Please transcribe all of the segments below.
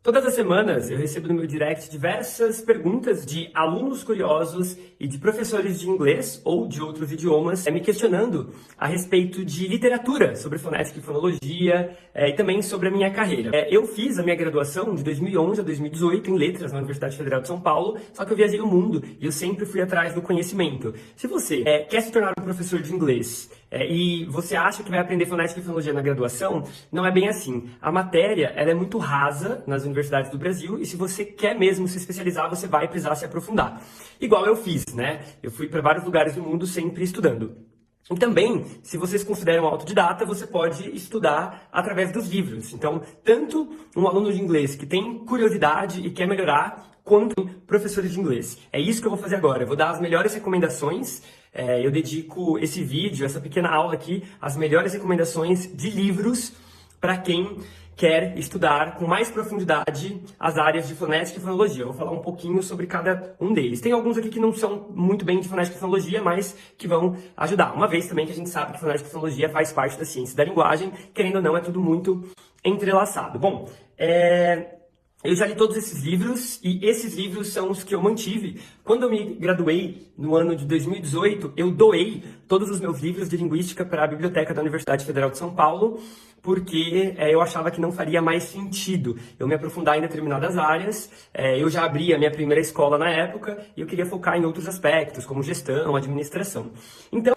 Todas as semanas eu recebo no meu direct diversas perguntas de alunos curiosos e de professores de inglês ou de outros idiomas me questionando a respeito de literatura, sobre fonética e fonologia e também sobre a minha carreira. Eu fiz a minha graduação de 2011 a 2018 em letras na Universidade Federal de São Paulo, só que eu viajei o mundo e eu sempre fui atrás do conhecimento. Se você quer se tornar um professor de inglês e você acha que vai aprender fonética e fonologia na graduação, não é bem assim. A matéria ela é muito rasa nas universidades do Brasil e se você quer mesmo se especializar, você vai precisar se aprofundar. Igual eu fiz, né? Eu fui para vários lugares do mundo sempre estudando. E também, se vocês consideram autodidata, você pode estudar através dos livros. Então, tanto um aluno de inglês que tem curiosidade e quer melhorar, quanto professores de inglês. É isso que eu vou fazer agora. Eu vou dar as melhores recomendações. Eu dedico esse vídeo, essa pequena aula aqui, às melhores recomendações de livros para quem quer estudar com mais profundidade as áreas de fonética e fonologia. Eu vou falar um pouquinho sobre cada um deles. Tem alguns aqui que não são muito bem de fonética e fonologia, mas que vão ajudar. Uma vez também que a gente sabe que fonética e fonologia faz parte da ciência da linguagem, querendo ou não, é tudo muito entrelaçado. Bom, eu já li todos esses livros e esses livros são os que eu mantive. Quando eu me graduei no ano de 2018, eu doei todos os meus livros de linguística para a biblioteca da Universidade Federal de São Paulo, porque eu achava que não faria mais sentido eu me aprofundar em determinadas áreas. Eu já abri a minha primeira escola na época e eu queria focar em outros aspectos, como gestão, administração. Então,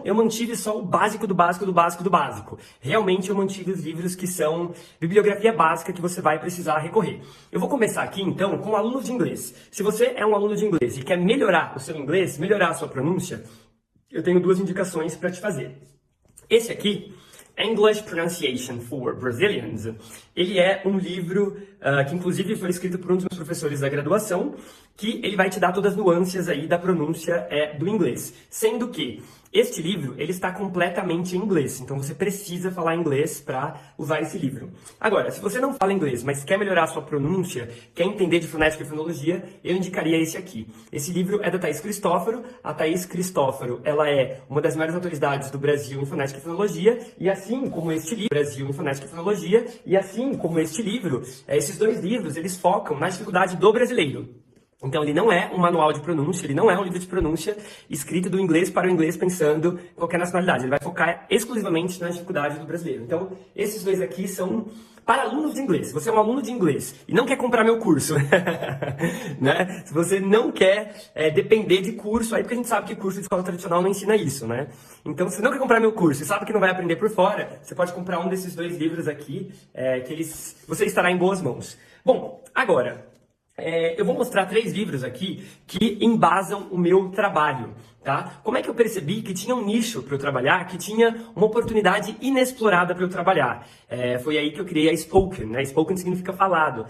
eu mantive só o básico do básico do básico do básico. Realmente, eu mantive os livros que são bibliografia básica que você vai precisar recorrer. Eu vou começar aqui, então, com alunos de inglês. Se você é um aluno de inglês e quer melhorar o seu inglês, melhorar a sua pronúncia, eu tenho duas indicações para te fazer. Esse aqui, English Pronunciation for Brazilians, ele é um livro que inclusive foi escrito por um dos meus professores da graduação, que ele vai te dar todas as nuances aí da pronúncia do inglês. Sendo que este livro, ele está completamente em inglês, então você precisa falar inglês para usar esse livro. Agora, se você não fala inglês, mas quer melhorar a sua pronúncia, quer entender de fonética e fonologia, eu indicaria esse aqui. Esse livro é da Thaís Cristófaro. A Thaís Cristófaro, ela é uma das maiores autoridades do Brasil em fonética e fonologia, e assim como este livro, esses dois livros, eles focam na dificuldade do brasileiro. Então, ele não é um manual de pronúncia, ele não é um livro de pronúncia escrito do inglês para o inglês pensando em qualquer nacionalidade. Ele vai focar exclusivamente na dificuldade do brasileiro. Então, esses dois aqui são para alunos de inglês. Se você é um aluno de inglês e não quer comprar meu curso, né? Se você não quer depender de curso, aí porque a gente sabe que curso de escola tradicional não ensina isso, né? Então, se você não quer comprar meu curso e sabe que não vai aprender por fora, você pode comprar um desses dois livros aqui, você estará em boas mãos. Bom, agora, eu vou mostrar 3 livros aqui que embasam o meu trabalho, tá? Como é que eu percebi que tinha um nicho para eu trabalhar, que tinha uma oportunidade inexplorada para eu trabalhar? Foi aí que eu criei a Spoken, né? Spoken significa falado.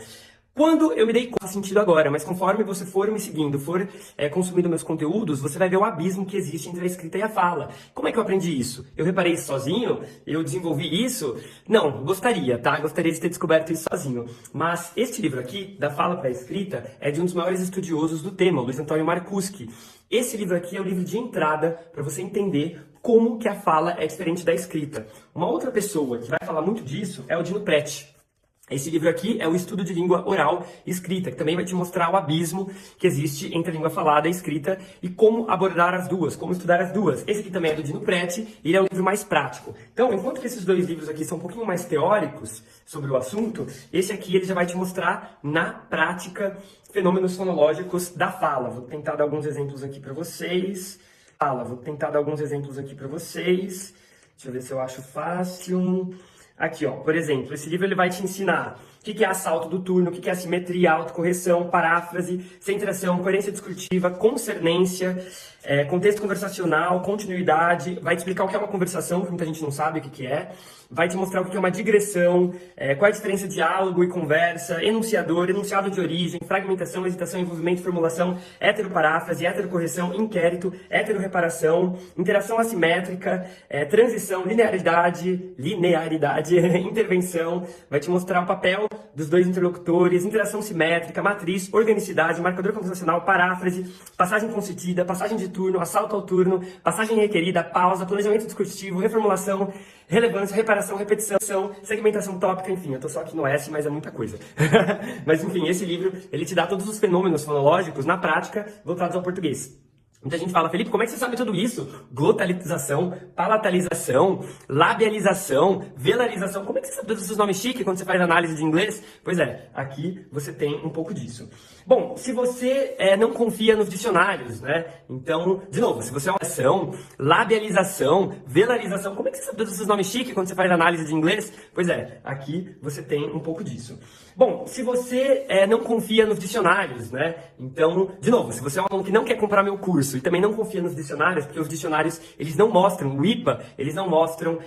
Quando eu me dei conta, faz sentido agora, mas conforme você for me seguindo, for consumindo meus conteúdos, você vai ver o abismo que existe entre a escrita e a fala. Como é que eu aprendi isso? Eu reparei isso sozinho? Eu desenvolvi isso? Não, gostaria, tá? Gostaria de ter descoberto isso sozinho. Mas este livro aqui, Da Fala para a Escrita, é de um dos maiores estudiosos do tema, Luiz Antônio Marcuschi. Esse livro aqui é o livro de entrada para você entender como que a fala é diferente da escrita. Uma outra pessoa que vai falar muito disso é o Dino Preti. Esse livro aqui é o Estudo de Língua Oral e Escrita, que também vai te mostrar o abismo que existe entre a língua falada e a escrita e como abordar as duas, como estudar as duas. Esse aqui também é do Dino Preti e ele é um livro mais prático. Então, enquanto que esses dois livros aqui são um pouquinho mais teóricos sobre o assunto, esse aqui ele já vai te mostrar na prática fenômenos fonológicos da fala. Vou tentar dar alguns exemplos aqui para vocês. Deixa eu ver se eu acho fácil. Aqui, ó, por exemplo, esse livro ele vai te ensinar o que é assalto do turno, o que é assimetria, autocorreção, paráfrase, centração, coerência discursiva, concernência, contexto conversacional, continuidade, vai te explicar o que é uma conversação, que muita gente não sabe o que é, vai te mostrar o que é uma digressão, qual é a diferença de diálogo e conversa, enunciador, enunciado de origem, fragmentação, hesitação, envolvimento, formulação, heteroparáfrase, heterocorreção, inquérito, heteroreparação, interação assimétrica, transição, linearidade, de intervenção, vai te mostrar o papel dos dois interlocutores, interação simétrica, matriz, organicidade, marcador conversacional, paráfrase, passagem consentida, passagem de turno, assalto ao turno, passagem requerida, pausa, planejamento discursivo, reformulação, relevância, reparação, repetição, segmentação tópica, enfim, eu tô só aqui no S, mas é muita coisa. Mas enfim, esse livro, ele te dá todos os fenômenos fonológicos na prática voltados ao português. Muita gente fala, Felipe, como é que você sabe tudo isso? Glotalização, palatalização, labialização, velarização. Como é que você sabe todos esses nomes chiques quando você faz análise de inglês? Pois é, aqui você tem um pouco disso. Bom, se você não confia nos dicionários, né? Então, de novo, se você é uma ação, labialização, velarização, como é que você sabe todos esses nomes chiques quando você faz análise de inglês? Pois é, aqui você tem um pouco disso. Bom, se você não confia nos dicionários, né? Então, de novo, se você é um aluno que não quer comprar meu curso e também não confia nos dicionários, porque os dicionários, eles não mostram, o IPA, eles não mostram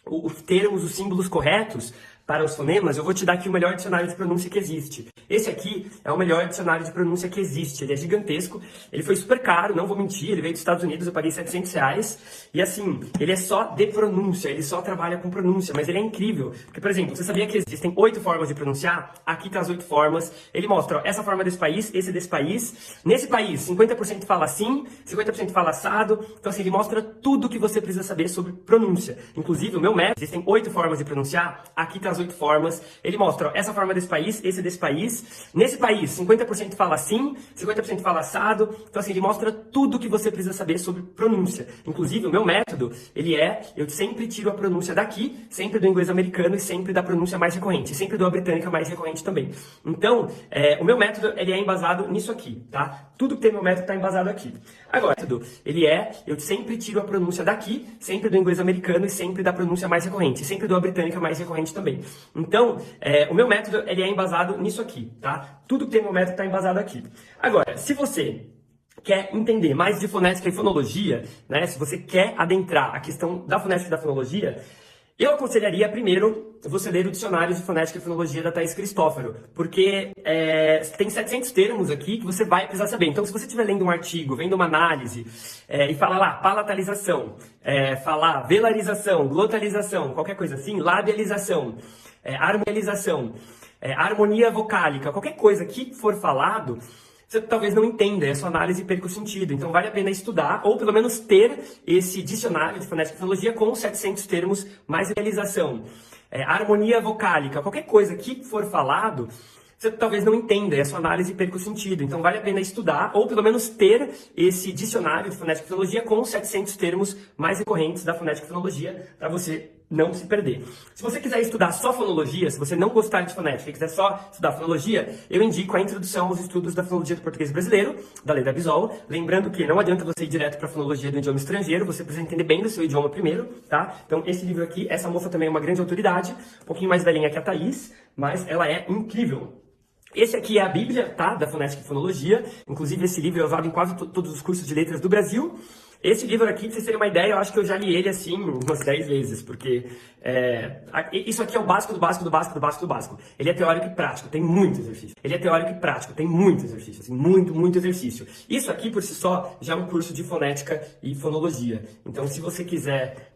os termos, os símbolos corretos para os fonemas, eu vou te dar aqui o melhor dicionário de pronúncia que existe. Esse aqui é o melhor dicionário de pronúncia que existe. Ele é gigantesco, ele foi super caro, não vou mentir, ele veio dos Estados Unidos, eu paguei R$700. E assim, ele é só de pronúncia, ele só trabalha com pronúncia, mas ele é incrível. Porque, por exemplo, você sabia que existem 8 formas de pronunciar? Aqui tá as 8 formas. Ele mostra, ó, essa forma desse país, esse desse país. Nesse país, 50% fala assim, 50% fala assado. Então assim, ele mostra tudo que você precisa saber sobre pronúncia. Inclusive, o meu método, existem 8 formas de pronunciar, aqui tá as 8 formas. Ele mostra, ó, essa forma desse país, esse desse país. Nesse país, 50% fala assim, 50% fala assado. Então assim, ele mostra tudo que você precisa saber sobre pronúncia. Inclusive, o meu método, eu sempre tiro a pronúncia daqui, sempre do inglês americano e sempre da pronúncia mais recorrente, sempre da britânica mais recorrente também. Então, o meu método, ele é embasado nisso aqui, tá? Tudo que tem no meu método está embasado aqui. Agora, eu sempre tiro a pronúncia daqui, sempre do inglês americano e sempre da pronúncia mais recorrente, sempre da britânica mais recorrente também. Então, o meu método, ele é embasado nisso aqui, tá? Tudo que tem no meu método está embasado aqui. Agora, se você quer entender mais de fonética e fonologia, né? Se você quer adentrar a questão da fonética e da fonologia, eu aconselharia primeiro você ler o dicionário de fonética e fonologia da Thaís Cristófaro, porque tem 700 termos aqui que você vai precisar saber. Então, se você estiver lendo um artigo, vendo uma análise, e fala lá, palatalização, falar velarização, glotalização, qualquer coisa assim, labialização, harmonização, harmonia vocálica, qualquer coisa que for falado, você talvez não entenda, essa análise perca o sentido. Então vale a pena estudar, ou pelo menos ter esse dicionário de fonética e fonologia com 700 termos, mais realização. Harmonia vocálica, qualquer coisa que for falado, você talvez não entenda, essa análise perca o sentido. Então vale a pena estudar, ou pelo menos ter esse dicionário de fonética e fonologia com 700 termos mais recorrentes da fonética e fonologia, para você não se perder. Se você quiser estudar só fonologia, se você não gostar de fonética e quiser só estudar fonologia, eu indico a introdução aos estudos da fonologia do português brasileiro, da Lei da Bisol. Lembrando que não adianta você ir direto para a fonologia do idioma estrangeiro, você precisa entender bem do seu idioma primeiro, tá? Então esse livro aqui, essa moça também é uma grande autoridade, um pouquinho mais velhinha que a Thaís, mas ela é incrível. Esse aqui é a Bíblia, tá? Da fonética e fonologia. Inclusive, esse livro é usado em quase todos os cursos de letras do Brasil. Esse livro aqui, pra vocês terem uma ideia, eu acho que eu já li ele assim umas 10 vezes, porque isso aqui é o básico do básico do básico do básico do básico. Ele é teórico e prático, tem muito exercício. Ele é teórico e prático, tem muito exercício, assim, muito exercício. Isso aqui, por si só, já é um curso de fonética e fonologia. Então, se você quiser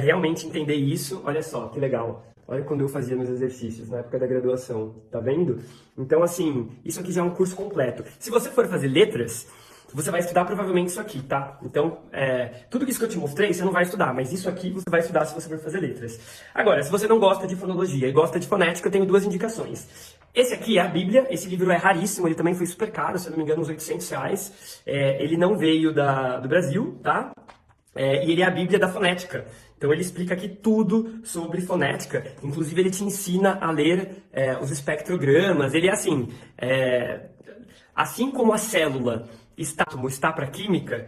realmente entender isso, olha só, que legal. Olha quando eu fazia meus exercícios, na época da graduação, tá vendo? Então, assim, isso aqui já é um curso completo. Se você for fazer letras, você vai estudar provavelmente isso aqui, tá? Então, tudo isso que eu te mostrei, você não vai estudar, mas isso aqui você vai estudar se você for fazer letras. Agora, se você não gosta de fonologia e gosta de fonética, eu tenho 2 indicações. Esse aqui é a Bíblia, esse livro é raríssimo, ele também foi super caro, se eu não me engano, uns R$800. Ele não veio do Brasil, tá? E ele é a Bíblia da fonética. Então ele explica aqui tudo sobre fonética. Inclusive ele te ensina a ler os espectrogramas. Ele é assim, assim como a célula está para química,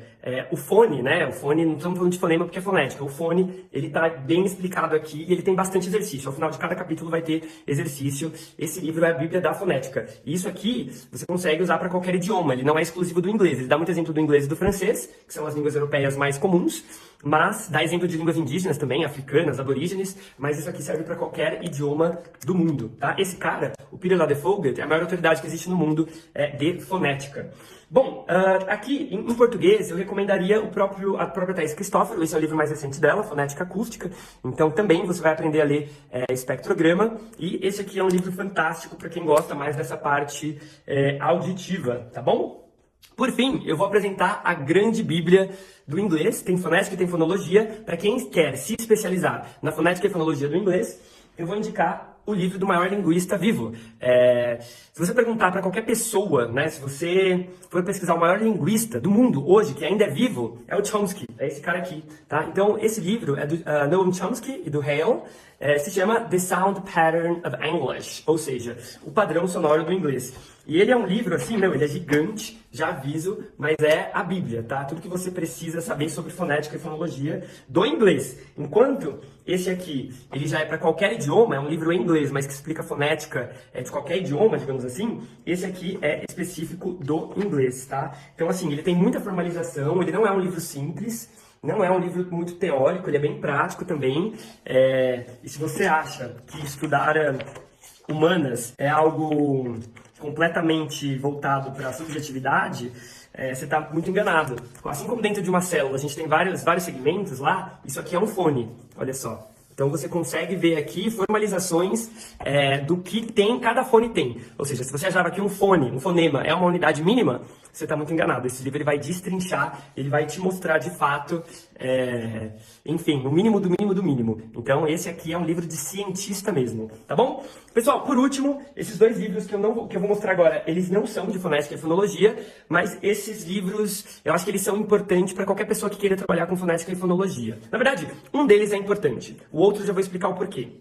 o fone, né? O fone, não estamos falando de fonema porque é fonética. O fone, ele está bem explicado aqui e ele tem bastante exercício. Ao final de cada capítulo vai ter exercício. Esse livro é a Bíblia da fonética. E isso aqui você consegue usar para qualquer idioma. Ele não é exclusivo do inglês. Ele dá muito exemplo do inglês e do francês, que são as línguas europeias mais comuns. Mas dá exemplo de línguas indígenas também, africanas, aborígenes, mas isso aqui serve para qualquer idioma do mundo, tá? Esse cara, o Peter Ladefoged, é a maior autoridade que existe no mundo de fonética. Bom, aqui em português eu recomendo recomendaria a própria Thais Cristófaro. Esse é o livro mais recente dela, Fonética Acústica. Então também você vai aprender a ler espectrograma. E esse aqui é um livro fantástico para quem gosta mais dessa parte auditiva, tá bom? Por fim, eu vou apresentar a grande bíblia do inglês. Tem fonética e tem fonologia. Para quem quer se especializar na fonética e fonologia do inglês, eu vou indicar o livro do maior linguista vivo. Se você perguntar para qualquer pessoa, né, se você for pesquisar o maior linguista do mundo hoje, que ainda é vivo, é o Chomsky, é esse cara aqui, tá? Então, esse livro é do Noam Chomsky e do Hale, se chama The Sound Pattern of English, ou seja, o padrão sonoro do inglês. E ele é um livro assim, não, ele é gigante, já aviso, mas é a Bíblia, tá? Tudo que você precisa saber sobre fonética e fonologia do inglês. Enquanto esse aqui, ele já é para qualquer idioma, é um livro em inglês, mas que explica fonética de qualquer idioma, digamos assim, esse aqui é específico do inglês, tá? Então, assim, ele tem muita formalização, ele não é um livro simples, não é um livro muito teórico, ele é bem prático também. E se você acha que estudar humanas é algo completamente voltado para a subjetividade, você está muito enganado. Assim como dentro de uma célula a gente tem vários segmentos lá, isso aqui é um fone, olha só. Então você consegue ver aqui formalizações do que cada fone tem. Ou seja, se você achava que um fonema é uma unidade mínima, você está muito enganado. Esse livro ele vai destrinchar, ele vai te mostrar de fato, enfim, o mínimo do mínimo do mínimo. Então esse aqui é um livro de cientista mesmo, tá bom? Pessoal, por último, esses dois livros que eu vou mostrar agora, eles não são de fonética e fonologia, mas esses livros, eu acho que eles são importantes para qualquer pessoa que queira trabalhar com fonética e fonologia. Na verdade, um deles é importante, o outro eu já vou explicar o porquê.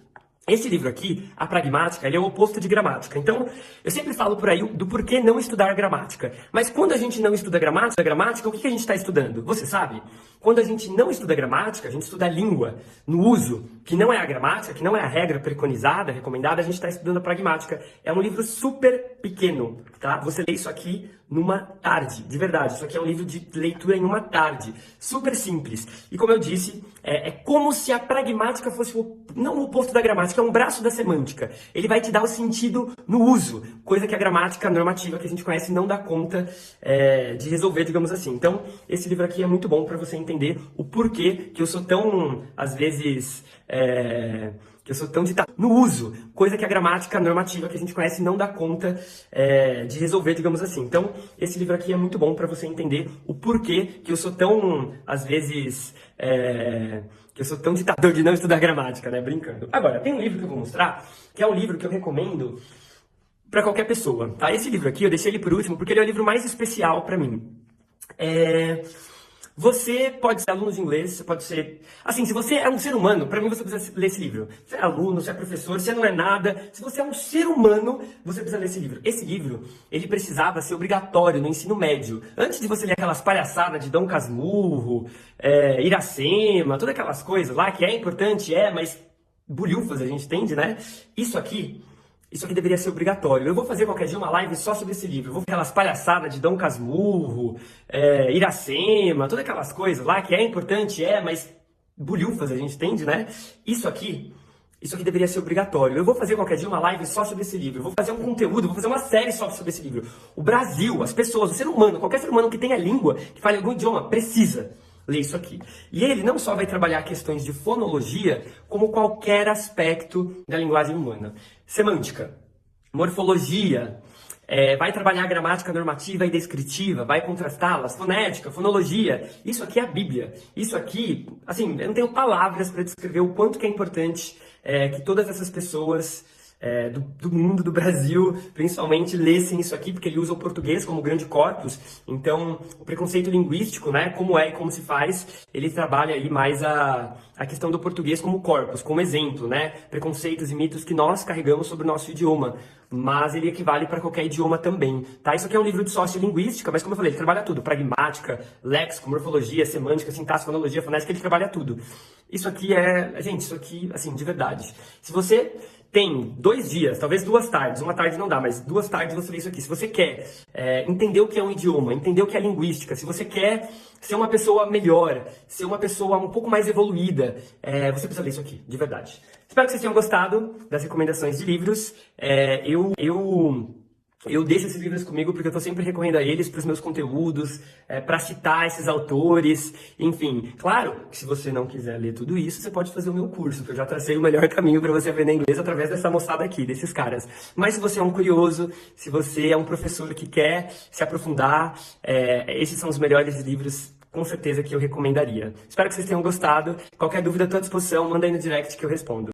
Esse livro aqui, a pragmática, ele é o oposto de gramática. Então, eu sempre falo por aí do porquê não estudar gramática. Mas quando a gente não estuda gramática, o que a gente está estudando? Você sabe? Quando a gente não estuda gramática, a gente estuda a língua no uso, que não é a gramática, que não é a regra preconizada, recomendada, a gente está estudando a pragmática. É um livro super pequeno, tá? Você lê isso aqui numa tarde, de verdade. Isso aqui é um livro de leitura em uma tarde, super simples. E como eu disse, é como se a pragmática fosse não o oposto da gramática, é um braço da semântica. Ele vai te dar o sentido no uso, coisa que a gramática normativa que a gente conhece não dá conta de resolver, digamos assim. Então, esse livro aqui é muito bom para você entender o porquê que eu sou tão, às vezes, que eu sou tão ditado no uso, coisa que a gramática normativa que a gente conhece não dá conta de resolver, digamos assim. Então, esse livro aqui é muito bom para você entender o porquê que eu sou tão, às vezes, que eu sou tão ditador de não estudar gramática, né? Brincando. Agora, tem um livro que eu vou mostrar, que é um livro que eu recomendo para qualquer pessoa, tá? Esse livro aqui, eu deixei ele por último, porque ele é o livro mais especial para mim. Você pode ser aluno de inglês, você pode ser... Assim, se você é um ser humano, para mim você precisa ler esse livro. Você é aluno, você é professor, você não é nada. Se você é um ser humano, você precisa ler esse livro. Esse livro, ele precisava ser obrigatório no ensino médio. Antes de você ler aquelas palhaçadas de Dom Casmurro, Iracema, todas aquelas coisas lá, que é importante, mas bulhufas a gente entende, né? Isso aqui deveria ser obrigatório. Eu vou fazer qualquer dia uma live só sobre esse livro. Eu vou ver aquelas palhaçadas de Dom Casmurro, Iracema, todas aquelas coisas lá, que é importante, mas bulhufas a gente entende, né? Isso aqui deveria ser obrigatório. Eu vou fazer qualquer dia uma live só sobre esse livro. Eu vou fazer um conteúdo, vou fazer uma série só sobre esse livro. O Brasil, as pessoas, o ser humano, qualquer ser humano que tenha língua, que fale algum idioma, precisa ler isso aqui. E ele não só vai trabalhar questões de fonologia, como qualquer aspecto da linguagem humana. Semântica, morfologia, vai trabalhar a gramática normativa e descritiva, vai contrastá-las, fonética, fonologia. Isso aqui é a Bíblia. Isso aqui, assim, eu não tenho palavras para descrever o quanto que é importante que todas essas pessoas do mundo, do Brasil, principalmente, lessem isso aqui, porque ele usa o português como grande corpus. Então, o preconceito linguístico, né, como é e como se faz, ele trabalha aí mais a questão do português como corpus, como exemplo, né, preconceitos e mitos que nós carregamos sobre o nosso idioma, mas ele equivale para qualquer idioma também, tá? Isso aqui é um livro de sociolinguística, mas como eu falei, ele trabalha tudo, pragmática, léxico, morfologia, semântica, sintaxe, fonologia, fonética, ele trabalha tudo. Isso aqui gente, isso aqui, assim, de verdade. Se você tem 2 dias, talvez 2 tardes, uma tarde não dá, mas 2 tardes você lê isso aqui. Se você quer entender o que é um idioma, entender o que é linguística, se você quer ser uma pessoa melhor, ser uma pessoa um pouco mais evoluída, você precisa ler isso aqui, de verdade. Espero que vocês tenham gostado das recomendações de livros. Eu Eu deixo esses livros comigo porque eu estou sempre recorrendo a eles para os meus conteúdos, para citar esses autores, enfim. Claro que se você não quiser ler tudo isso, você pode fazer o meu curso, que eu já tracei o melhor caminho para você aprender inglês através dessa moçada aqui, desses caras. Mas se você é um curioso, se você é um professor que quer se aprofundar, esses são os melhores livros, com certeza, que eu recomendaria. Espero que vocês tenham gostado. Qualquer dúvida, estou à disposição. Manda aí no direct que eu respondo.